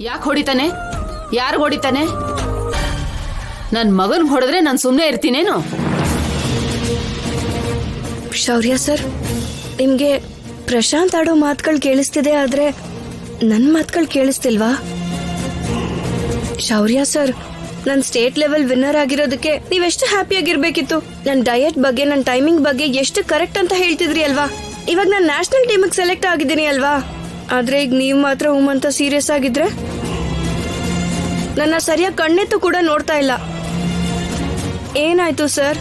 ಯಾಕೆ ಹೊಡಿತಾನೆ? ಯಾರು ಹೊಡಿತಾನೆ? ನನ್ ಮಗನ್ ಹೊಡೆದ್ರೆ ನಾನು ಸುಮ್ಮನೆ ಇರ್ತೀನೇನು? ಶೌರ್ಯ ಸರ್, ನಿಮ್ಗೆ ಪ್ರಶಾಂತ್ ಆಡೋ ಮಾತುಗಳು ಕೇಳಿಸ್ತಿದೆ, ಆದ್ರೆ ನನ್ನ ಮಾತುಗಳು ಕೇಳಿಸ್ತಿಲ್ವಾ? ಶೌರ್ಯ ಸರ್, ನಾನು ಸ್ಟೇಟ್ ಲೆವೆಲ್ ವಿನ್ನರ್ ಆಗಿರೋದಕ್ಕೆ ನೀವೆಷ್ಟು ಹ್ಯಾಪಿ ಆಗಿರ್ಬೇಕಿತ್ತು. ನನ್ನ ಡಯಟ್ ಬಗ್ಗೆ, ನನ್ನ ಟೈಮಿಂಗ್ ಬಗ್ಗೆ ಎಷ್ಟು ಕರೆಕ್ಟ್ ಅಂತ ಹೇಳ್ತಿದ್ರಿ ಅಲ್ವಾ? ಇವಾಗ ನಾನು ನ್ಯಾಷನಲ್ ಟೀಮಿಗೆ ಸೆಲೆಕ್ಟ್ ಆಗಿದ್ದೀನಿ ಅಲ್ವಾ? ಆದ್ರೆ ಈಗ ನೀವು ಮಾತ್ರ ಅಂತ ಸೀರಿಯಸ್ ಆಗಿದ್ರೆ ನನ್ನ ಸರಿಯಾಗಿ ಕಣ್ಣೆತ್ತು ಕೂಡ ನೋಡ್ತಾ ಇಲ್ಲ. ಏನಾಯ್ತು ಸರ್?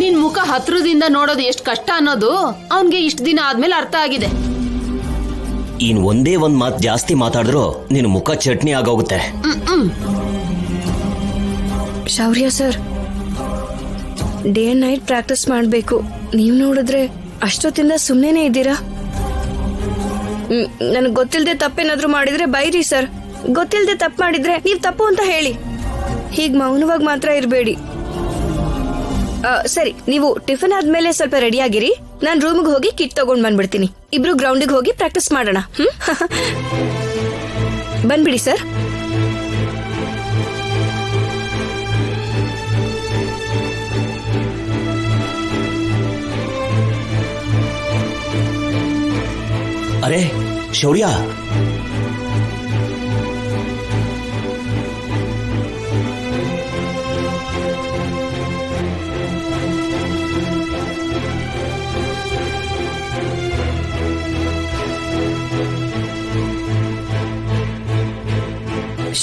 ನಿನ್ ಮುಖ ಹತ್ರದಿಂದ ನೋಡೋದು ಎಷ್ಟು ಕಷ್ಟ ಅನ್ನೋದು ಅವನ್ಗೆ ಇಷ್ಟು ದಿನ ಆದ್ಮೇಲೆ ಅರ್ಥ ಆಗಿದೆ. ಇನ್ ಒಂದೇ ಒಂದ್ ಮಾತು ಜಾಸ್ತಿ ಮಾತಾಡಿದ್ರು ನಿನ್ ಮುಖ ಚಟ್ನಿ ಆಗೋಗುತ್ತೆ. ಶೌರ್ಯ sir, day and night practice ಮಾಡಬೇಕು. ನೀವು ನೋಡಿದ್ರೆ ಅಷ್ಟೊತ್ತಿಂದ ಸುಮ್ಮನೆ ಇದ್ದೀರಾ. ನನಗೆ ಗೊತ್ತಿಲ್ಲದೆ ತಪ್ಪೇನಾದ್ರೂ ಮಾಡಿದ್ರೆ ಬೈರಿ ಸರ್. ಗೊತ್ತಿಲ್ಲದೆ ತಪ್ಪು ಮಾಡಿದ್ರೆ ನೀವು ತಪ್ಪು ಅಂತ ಹೇಳಿ. ಹೀಗೆ ಮೌನವಾಗಿ ಮಾತ್ರ ಇರಬೇಡಿ. ಸರಿ, ನೀವು ಟಿಫನ್ ಆದ್ಮೇಲೆ ಸ್ವಲ್ಪ ರೆಡಿ ಆಗಿರಿ. ನಾನು ರೂಮ್ಗೆ ಹೋಗಿ ಕಿಟ್ ತಗೊಂಡ್ ಬಂದ್ಬಿಡ್ತೀನಿ. ಇಬ್ರು ಗ್ರೌಂಡಿಗೆ ಹೋಗಿ ಪ್ರಾಕ್ಟೀಸ್ ಮಾಡೋಣ. ಬಂದ್ಬಿಡಿ ಸರ್. ಅರೆ ಶೌರ್ಯ,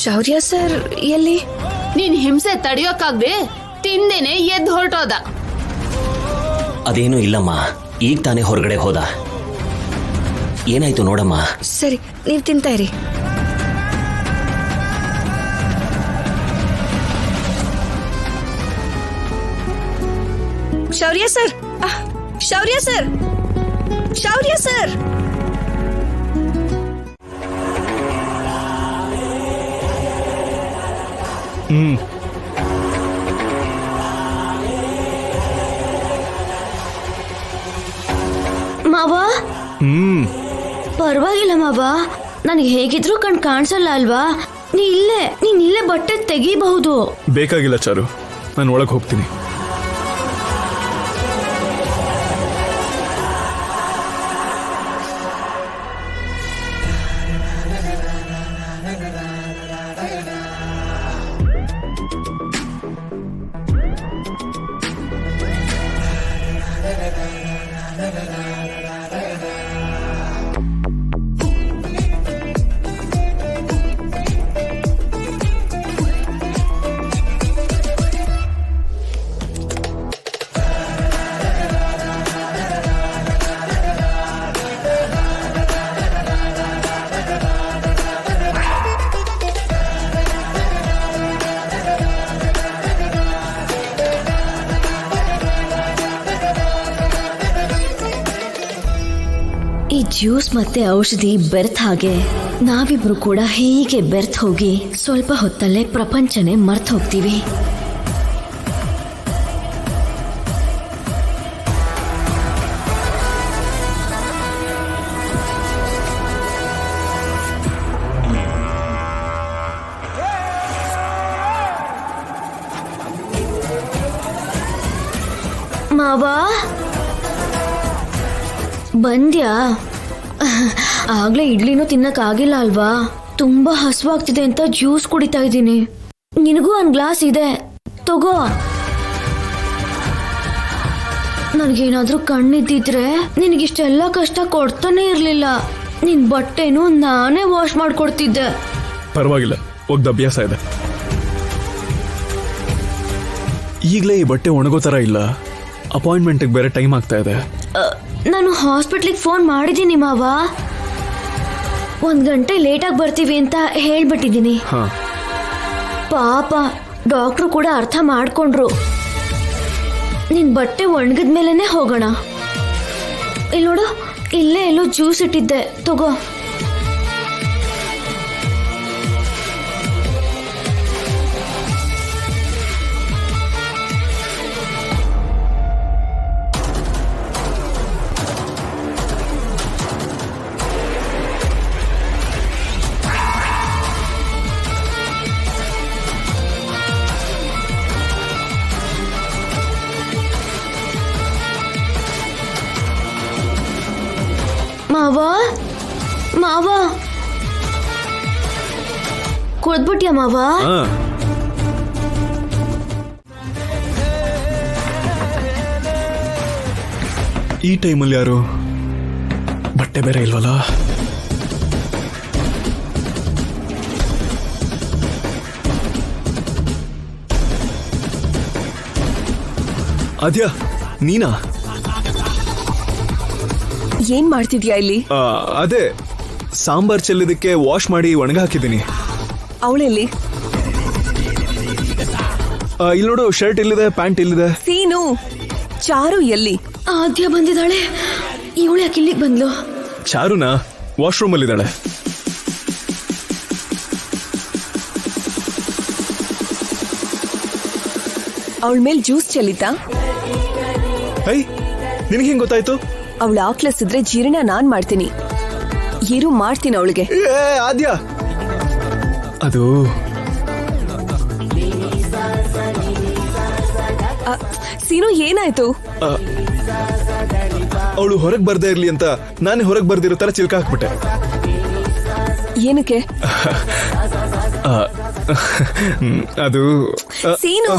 ಶೌರ್ಯ ಸರ್ ಎಲ್ಲಿ? ನೀನ್ ಹಿಂಸೆ ತಡೆಯೋಕಾಗ್ದೆ ತಿಂದೇನೆ ಎದ್ದು ಹೊರಟೋದ. ಅದೇನು ಇಲ್ಲಮ್ಮ, ಈಗ ತಾನೇ ಹೊರಗಡೆ ಹೋದ. ಏನಾಯ್ತು ನೋಡಮ್ಮ. ಸರಿ, ನೀವು ತಿಂತಾ ಇರಿ. ಶೌರ್ಯ ಸರ್, ಶೌರ್ಯ ಸರ್, ಶೌರ್ಯ ಸರ್. ಮಾವ, ಪರವಾಗಿಲ್ಲ ಮಾವ, ನನಗೆ ಹೇಗಿದ್ರು ಕಣ್ ಕಾಣಿಸಲ್ಲ ಅಲ್ವಾ? ನೀನ್ ಇಲ್ಲೇ ಬಟ್ಟೆ ತೆಗಿಬಹುದು. ಬೇಕಾಗಿಲ್ಲ ಚಾರು, ನಾನು ಒಳಗೆ ಹೋಗ್ತೀನಿ. ಈ ಜ್ಯೂಸ್ ಮತ್ತೆ ಔಷಧಿ ಬೆರ್ತ್ ಹಾಗೆ ನಾವಿಬ್ರು ಕೂಡ ಹೀಗೆ ಬೆರ್ತ್ ಹೋಗಿ ಸ್ವಲ್ಪ ಹೊತ್ತಲ್ಲೇ ಪ್ರಪಂಚನೇ ಮರ್ತ್ ಹೋಗ್ತೀವಿ. ಮಾವಾ, ಬಂದ್ಯಾ? ಆಗ್ಲೇ ಇಡ್ಲಿನೂ ತಿನ್ನಕ್ಕಾಗಿಲ್ಲ ಅಲ್ವಾ? ತುಂಬಾ ಹಸುವಾಗ್ತಿದೆ ಅಂತ ಜ್ಯೂಸ್ ಕುಡಿತಾ ಇದ್ದೀನಿ. ನಿನಗೂ ಒಂದ್ ಗ್ಲಾಸ್ ಇದೆ, ತಗೋ. ನನ್ಗೇನಾದ್ರೂ ಕಣ್ಣಿದ್ದಿದ್ರೆ ನಿನಗಿಷ್ಟೆಲ್ಲ ಕಷ್ಟ ಕೊಡ್ತಾನೆ ಇರ್ಲಿಲ್ಲ. ನಿನ್ ಬಟ್ಟೆನೂ ನಾನೇ ವಾಶ್ ಮಾಡ್ಕೊಡ್ತಿದ್ದೆ. ಪರವಾಗಿಲ್ಲ, ಒಗ್ದ ಅಭ್ಯಾಸ ಇದೆ. ಈಗಲೇ ಈ ಬಟ್ಟೆ ಒಣಗೋ ತರ ಇಲ್ಲ. ಅಪಾಯಿಂಟ್ಮೆಂಟ್ಗೆ ಬೇರೆ ಟೈಮ್ ಆಗ್ತಾ ಇದೆ. ನಾನು ಹಾಸ್ಪಿಟ್ಲಿಗೆ ಫೋನ್ ಮಾಡಿದ್ದೀನಿ ಮಾವ. 1 ಗಂಟೆ ಲೇಟಾಗಿ ಬರ್ತೀವಿ ಅಂತ ಹೇಳ್ಬಿಟ್ಟಿದ್ದೀನಿ. ಪಾಪ ಡಾಕ್ಟ್ರು ಕೂಡ ಅರ್ಥ ಮಾಡ್ಕೊಂಡ್ರು. ನಿನ್ ಬಟ್ಟೆ ಒಣಗಿದ್ಮೇಲೆ ಹೋಗೋಣ. ಇಲ್ಲಿ ನೋಡು, ಇಲ್ಲೇ ಎಲ್ಲೋ ಜ್ಯೂಸ್ ಇಟ್ಟಿದ್ದೆ, ತಗೋ. ಮಾವ ಮಾವ ಕೊಡ್ಬಿಟ್ಯಾ ಮಾವ ಹಾ ಈ ಟೈಮಲ್ಲಿ ಯಾರು ಬಟ್ಟೆ ಬೇರೆ ಇಲ್ವಲ್ಲ. ಅದ್ಯಾ ನೀನಾ? ಏನ್ ಮಾಡ್ತಿದ್ಯಾ ಇಲ್ಲಿ? ಅದೇ ಸಾಂಬಾರ್ ಚೆಲ್ಲಿದಕ್ಕೆ ವಾಶ್ ಮಾಡಿ ಒಣಗ ಹಾಕಿದ್ದೀನಿ. ಅವಳೆಲ್ಲಿ? ಇಲ್ಲಿ ನೋಡು, ಶರ್ಟ್ ಇಲ್ಲಿದೆ, ಪ್ಯಾಂಟ್ ಇಲ್ಲಿದೆ. ಸೀನು, ಚಾರು ಎಲ್ಲಿ? ಆದ್ಯ ಬಂದಿದ್ದಾಳೆ. ಇವಳು ಯಾಕೆ ಇಲ್ಲಿಗೆ ಬಂದ್ಲು? ಚಾರುನಾ ವಾಶ್ರೂಮ್ ಅಲ್ಲಿ ಇದ್ದಾಳೆ. ಅವಳ ಮೇಲ್ ಜ್ಯೂಸ್ ಚೆಲ್ಲಿತಾ? ಐ ನಿನಗೆ ಹೆಂಗ್ ಗೊತ್ತಾಯ್ತು? ಅವಳ ಆಕ್ಲಸಿದ್ರೆ ಜೀರ್ಣ ನಾನ್ ಮಾಡ್ತೀನಿ. ಇರು ಮಾಡ್ತೀನಿ ಅವಳಿಗೆ. ಏ ಆದ್ಯ, ಅದು ಸೀನು ಏನಾಯ್ತು? ಅವಳು ಹೊರಗೆ ಬರ್ದೇ ಇರ್ಲಿ ಅಂತ ನಾನೇ ಹೊರಗೆ ಬರ್ದಿರೋ ತರ ಚಿಲ್ಕ ಹಾಕ್ಬಿಟ್ಟೆ. ಏನಕ್ಕೆ? ಅದು ಸೀನು